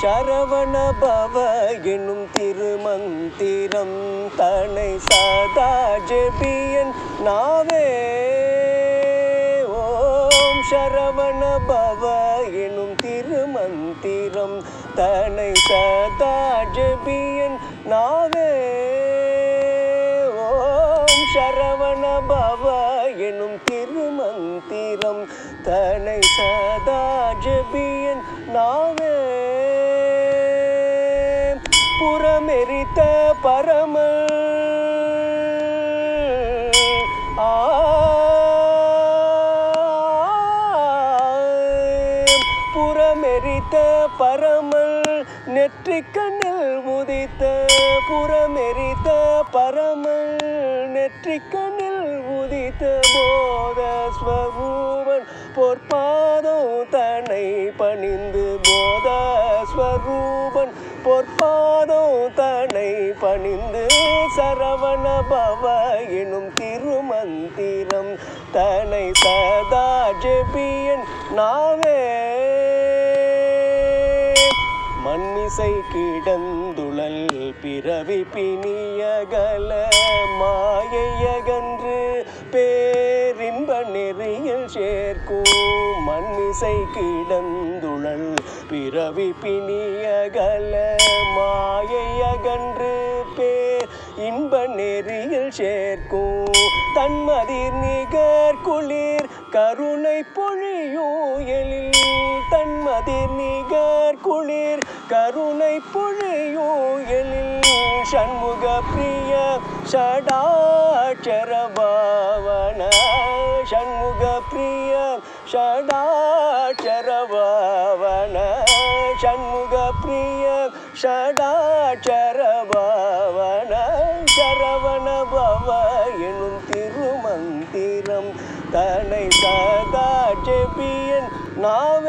சரவண பவ எனும் திருமந்திரம் தன்னை சதா ஜெபியன் நாவே. ஓம் சரவண பவ எனும் திருமந்திரம் தன்னை சதா ஜெபியன் நாவே. ஓம் சரவண பவ எனும் திருமந்திரம் தன்னை சதா ஜெபியன் நாவே. புறமெரித்த பரம புறமெரித்த பரமல் நெற்றிக்கண்ணில் உதித்த புறமெரித்த பரமல் நெற்றிக்கண்ணில் உதித்த போத ஸ்வரூபன் பொற்பாதம் தன்னை பணிந்து போத ஸ்வரூபன் பொற்பாதம் தன்னை பணிந்து சரவண பவ எனும் திருமந்திரம் தன்னை சதா ஜெபியன் நாவே. மண்மிசை கிடந்துழல் பிறவி பிணியகல மாயையகன்று பேரின்ப நெறியில் சேர்க்கும். மண்மிசை கிடந்துழல் பிறவி பிணியகல மாயையகன்று பேர் இன்ப நெறியில் சேர்க்கும். தன்மதிர் நிகர் குளிர் கருணை பொழியும் எழில் தன்மதிர் நிகர் குளிர் கருணை பொழியும் எழில் சண்முக பிரிய ஷடாட்சர பாவன சண்முக பிரிய ஷடாட்சர பாவன சண்முக பிரிய ஷடாட்சர பாவன சரவண பவ எனும் திருமந்திரம் தன்னை சதா ஜெபியன் நாவே.